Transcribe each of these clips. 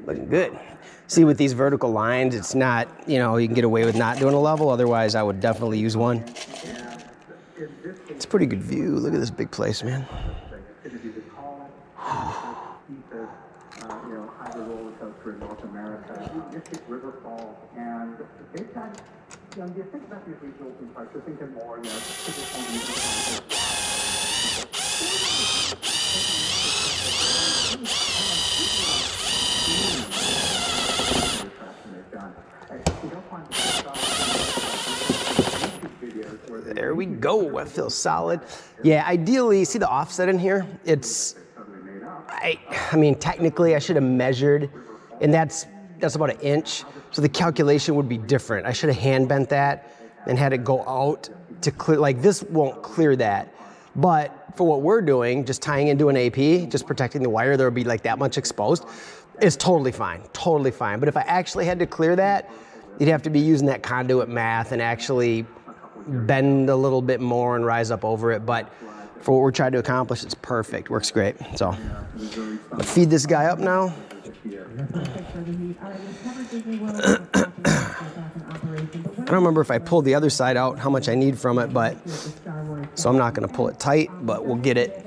Looking good. See, with these vertical lines, it's not, you know, you can get away with not doing a level. Otherwise, I would definitely use one. It's a pretty good view. Look at this big place, man. There we go. That feels solid. Yeah, ideally, see the offset in here? It's, I mean, technically I should have measured, and that's about 1 inch. So the calculation would be different. I should have hand bent that and had it go out to clear, like this won't clear that. But for what we're doing, just tying into an AP, just protecting the wire, there would be like that much exposed, is totally fine, totally fine. But if I actually had to clear that, you'd have to be using that conduit math and actually bend a little bit more and rise up over it. But for what we're trying to accomplish, it's perfect, works great. So I'll feed this guy up now. I don't remember if I pulled the other side out, how much I need from it, but so I'm not gonna pull it tight, but we'll get it.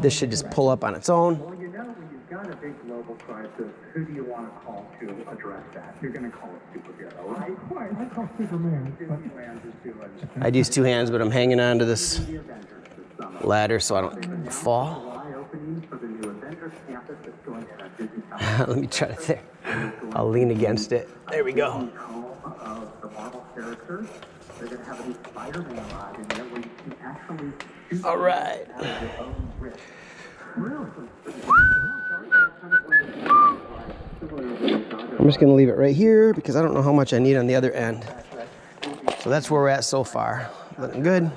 This should just pull up on its own. Well, you know, when you've got a big global crisis, who do you want to call to address that? You're going to call a superhero, right? Right, I call Superman. I'd use 2 hands, but I'm hanging on to this ladder so I don't fall. Let me try it there. I'll lean against it. There we go. All right. I'm just gonna leave it right here because I don't know how much I need on the other end. So that's where we're at so far. Looking good.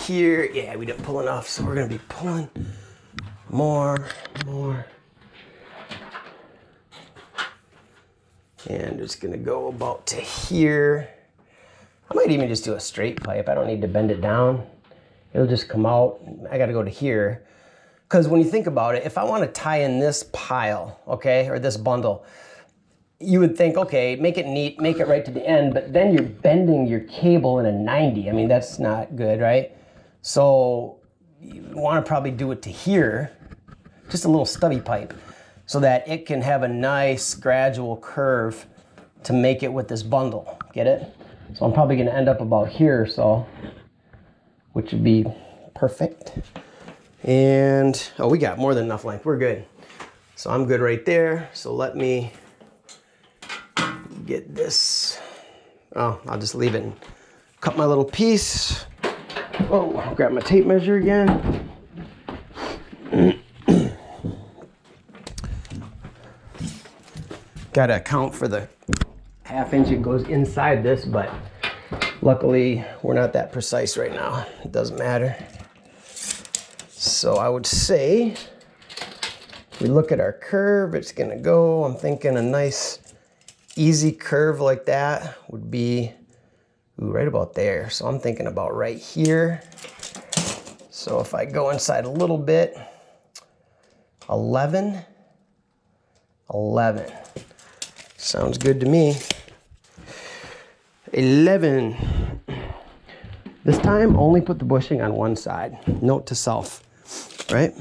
Here, yeah, we didn't pull enough, so we're gonna be pulling more. And it's gonna go about to here. I might even just do a straight pipe. I don't need to bend it down. It'll just come out. I gotta go to here. Because when you think about it, if I wanna tie in this pile, okay, or this bundle, you would think, okay, make it neat, make it right to the end, but then you're bending your cable in a 90. I mean, that's not good, right? So you want to probably do it to here, just a little stubby pipe, so that it can have a nice gradual curve to make it with this bundle. Get it? So I'm probably going to end up about here or so, which would be perfect. And, oh, we got more than enough length. We're good. So I'm good right there. So let me get this. Oh, I'll just leave it and cut my little piece. Oh, grab my tape measure again. Gotta account for the 1/2 inch it goes inside this, but luckily we're not that precise right now. It doesn't matter. So I would say, if we look at our curve, it's gonna go, I'm thinking a nice easy curve like that would be right about there. So I'm thinking about right here. So if I go inside a little bit, 11. Sounds good to me. 11. This time, only put the bushing on one side. Note to self, right?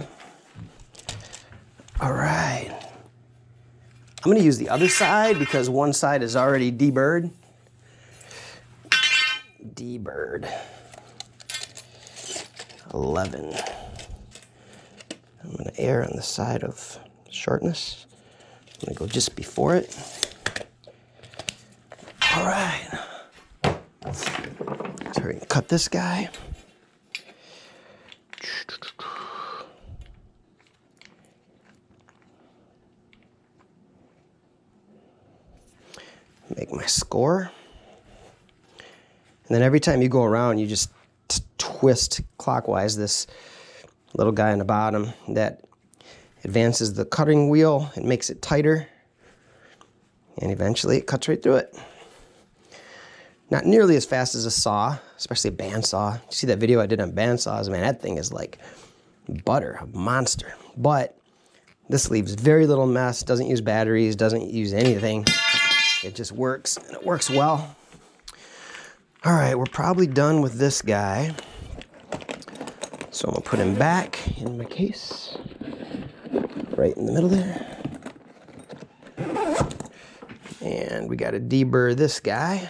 All right. I'm gonna use the other side because one side is already deburred. Deburred. 11. I'm gonna err on the side of shortness. I'm gonna go just before it. All right. So we're gonna cut this guy. Make my score. And then every time you go around, you just twist clockwise this little guy on the bottom that advances the cutting wheel. It makes it tighter, and eventually it cuts right through it. Not nearly as fast as a saw, especially a bandsaw. You see that video I did on bandsaws? Man, that thing is like butter, a monster. But this leaves very little mess, doesn't use batteries, doesn't use anything. It just works, and it works well. All right, we're probably done with this guy. So I'm gonna put him back in my case, right in the middle there. And we gotta deburr this guy.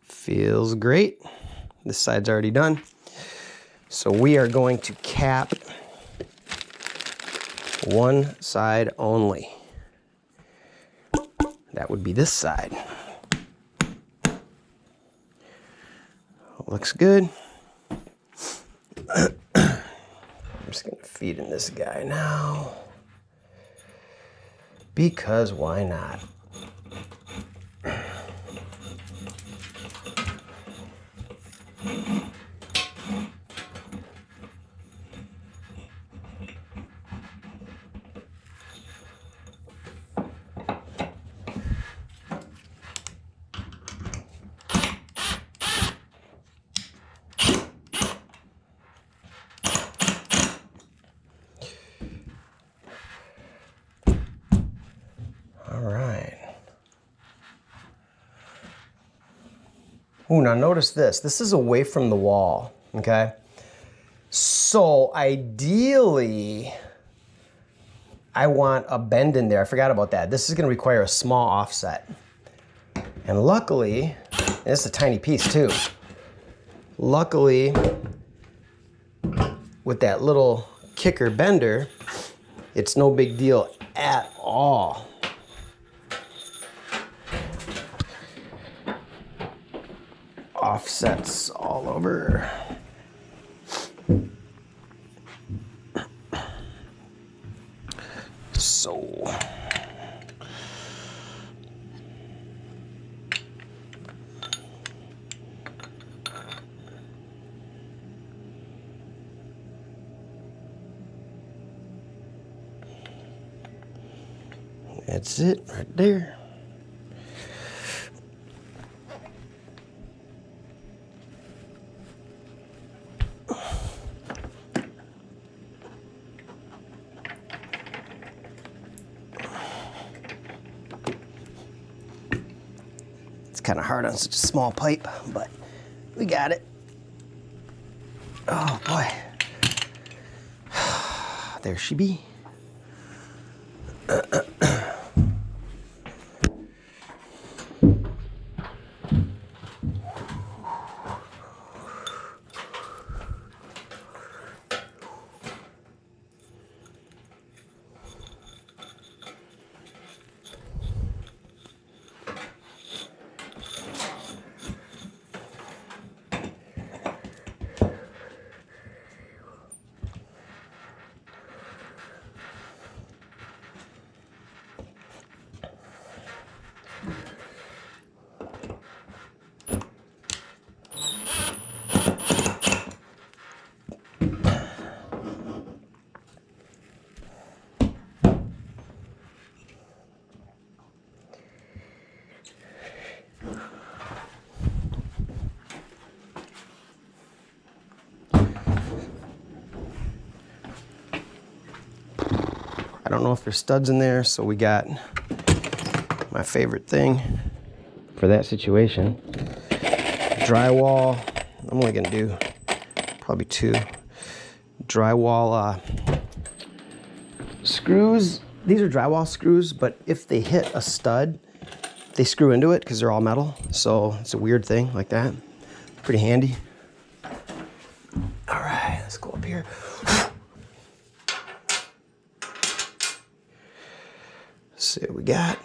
Feels great. This side's already done. So we are going to cap one side only. That would be this side. Looks good. I'm just gonna feed in this guy now, because why not? All right. Ooh, now notice this. This is away from the wall, okay? So ideally, I want a bend in there. I forgot about that. This is gonna require a small offset. And luckily, and this is a tiny piece too. Luckily, with that little kicker bender, it's no big deal at all. Offsets all over. So that's it right there. It's kind of hard on such a small pipe, but we got it. Oh boy. There she be. I don't know if there's studs in there, so we got my favorite thing for that situation. Drywall. I'm only gonna do probably 2 drywall screws. These are drywall screws, but if they hit a stud, they screw into it because they're all metal. So it's a weird thing like that. Pretty handy. All right, let's go up here. See what we got.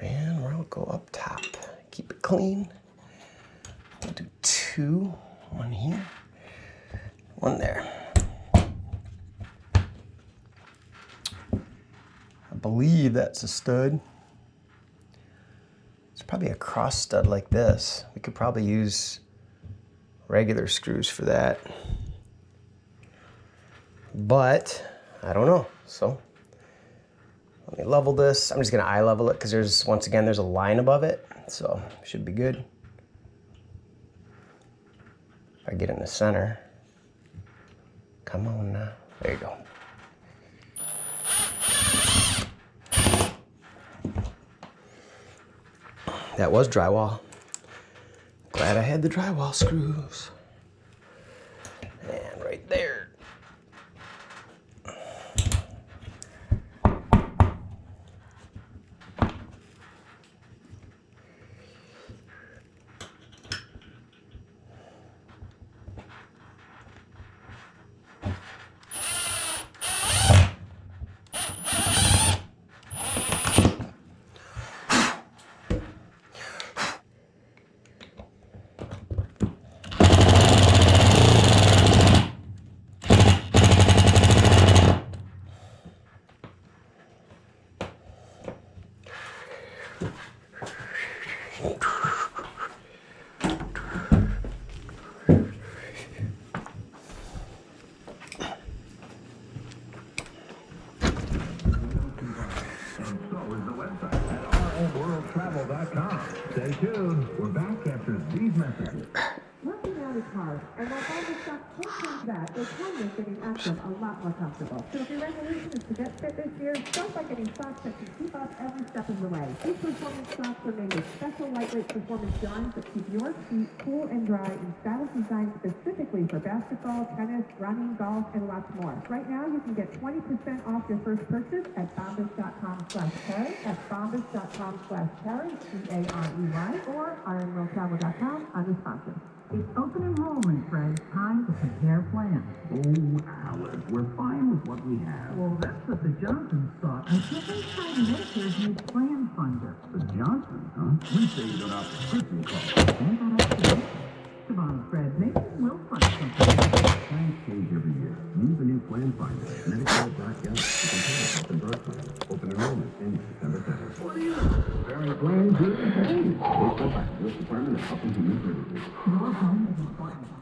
And we'll go up top. Keep it clean. We'll do 2 One here, one there. I believe that's a stud. It's probably a cross stud like this. We could probably use regular screws for that. But I don't know. So let me level this. I'm just gonna eye level it because once again, there's a line above it. So should be good. If I get in the center. Come on now. There you go. That was drywall. Glad I had the drywall screws. And right there. Stay tuned. We're back after these messages. Working out is hard, and while all the stuff can change that, it's time is getting active a lot more comfortable. So if your resolution is to get fit this year, start by getting socks that can keep up every step of the way. These performance socks are made with special lightweight performance yarns that keep your feet cool and dry in styles designed specifically for basketball, tennis, running, golf, and lots more. Right now, you can get 20% off your first purchase at bombas.com/Terry. That's bombas.com/Terry, T-A-R-E-Y, or ironwilltravel.com under sponsor. It's open enrollment, Fred. Time to compare plans. Oh, Alice, we're fine with what we have. Well, that's what the Johnsons thought until they tried Medicare's new plan finder. The Johnsons, huh? We saved on our prescription costs. And that actually, come on, Fred. Maybe we'll find something. Plans change every year. Use the new plan finder. Medicare.gov to compare health and drug plans. Open enrollment ends December 7th. What do you know? Very plan good. Hey, based on by the U.S. Department of Health and Human Services. Your home is important.